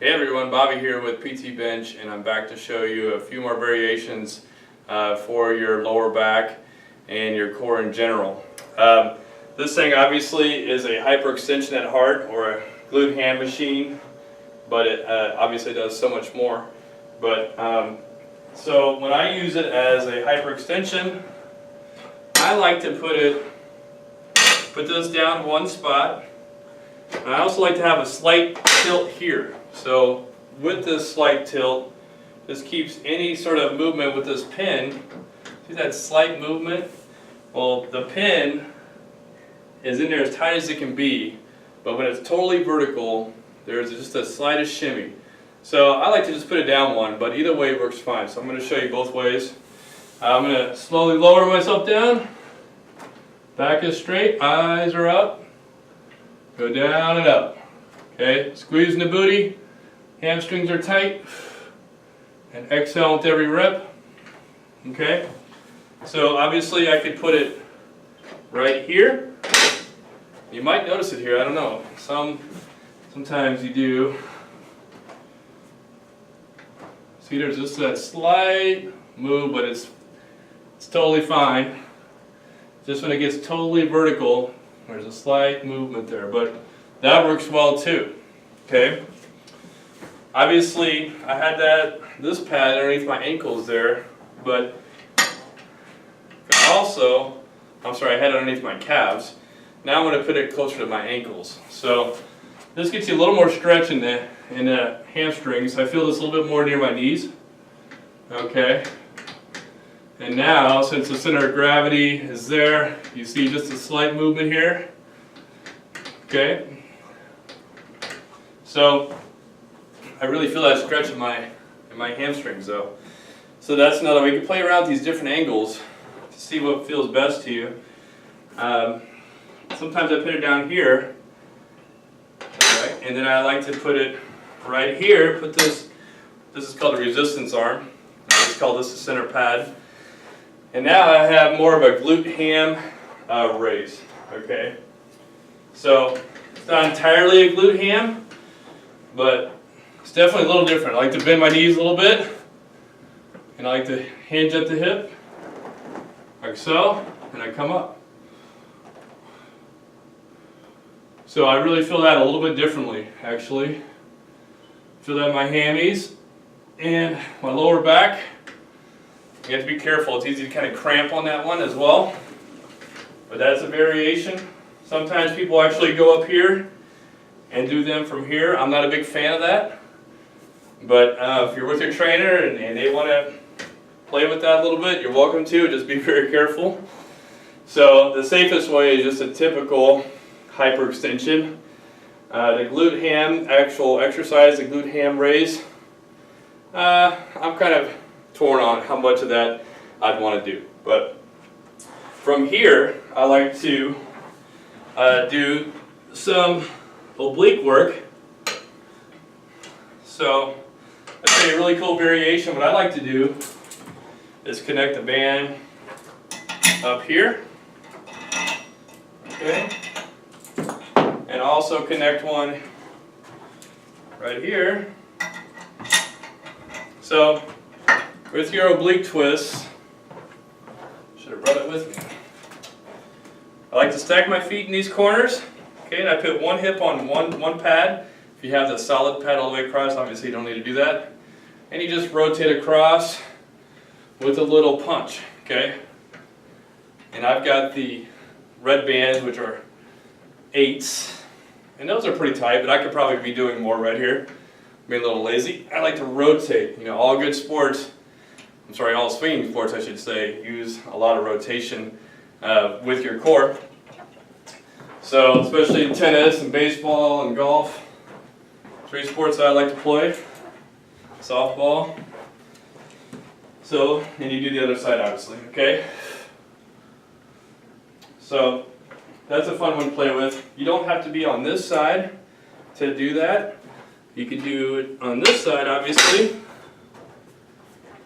Hey everyone, Bobby here with PTbench, and I'm back to show you a few more variations for your lower back and your core in general. This thing obviously is a hyperextension at heart, or a glute ham machine, but it obviously does so much more. But so when I use it as a hyperextension, I like to put this down one spot. I also like to have a slight tilt here. So with this slight tilt, this keeps any sort of movement with this pin. See that slight movement? Well, the pin is in there as tight as it can be, but when it's totally vertical, there's just the slightest shimmy. So I like to just put it down one, but either way works fine. So I'm going to show you both ways. I'm going to slowly lower myself down. Back is straight, eyes are up. Go down and up. Okay, squeezing the booty, hamstrings are tight, and exhale with every rep. Okay, so obviously I could put it right here. You might notice it here, I don't know. Sometimes you do. See, there's just that slight move, but it's totally fine. Just when it gets totally vertical, there's a slight movement there, but that works well too. Okay. Obviously, I had this pad underneath my ankles there, but also, I had it underneath my calves. Now I'm going to put it closer to my ankles. So this gets you a little more stretch in the hamstrings. I feel this a little bit more near my knees. Okay. And now, since the center of gravity is there, you see just a slight movement here. Okay. So I really feel that stretch in my hamstrings though. So that's another way. You can play around with these different angles to see what feels best to you. Sometimes I put it down here, right? And then I like to put it right here. Put this is called a resistance arm. I just call this the center pad. And now I have more of a glute ham raise. Okay. So it's not entirely a glute ham, but it's definitely a little different. I like to bend my knees a little bit, and I like to hinge at the hip, like so, and I come up. So I really feel that a little bit differently, actually. Feel that in my hammies and my lower back. You have to be careful. It's easy to kind of cramp on that one as well, but that's a variation. Sometimes people actually go up here and do them from here. I'm not a big fan of that, but if you're with your trainer and they want to play with that a little bit, you're welcome to. Just be very careful. So the safest way is just a typical hyperextension. The glute ham actual exercise, the glute ham raise, I'm kind of torn on how much of that I'd want to do. But from here, I like to do some oblique work. So I'll show you a really cool variation. What I like to do is connect the band up here, okay, and also connect one right here. So with your oblique twists, should have brought it with me. I like to stack my feet in these corners, okay, and I put one hip on one pad. If you have the solid pad all the way across, obviously you don't need to do that. And you just rotate across with a little punch, okay? And I've got the red bands, which are 8s, and those are pretty tight, but I could probably be doing more right here. Being a little lazy. I like to rotate. You know, all good sports, all swinging sports I should say, use a lot of rotation with your core. So especially in tennis and baseball and golf, 3 sports that I like to play. Softball. So, and you do the other side obviously, okay? So that's a fun one to play with. You don't have to be on this side to do that. You can do it on this side obviously.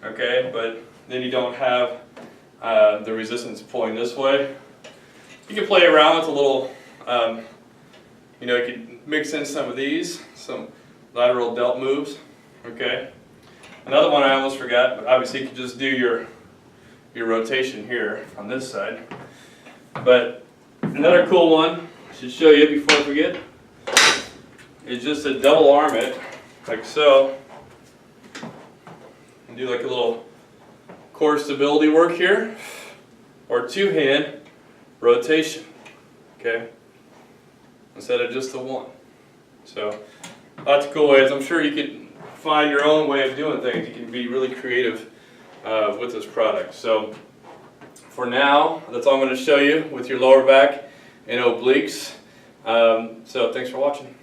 Okay, but then you don't have the resistance pulling this way. You can play around with a little, you can mix in some of these, some lateral delt moves. Okay. Another one I almost forgot, but obviously you can just do your rotation here on this side. But another cool one I should show you before I forget is just to double arm it like so, and do like a little core stability work here, or two-hand rotation, okay, instead of just the one. So lots of cool ways. I'm sure you could find your own way of doing things. You can be really creative with this product. So for now, that's all I'm going to show you with your lower back and obliques. So thanks for watching.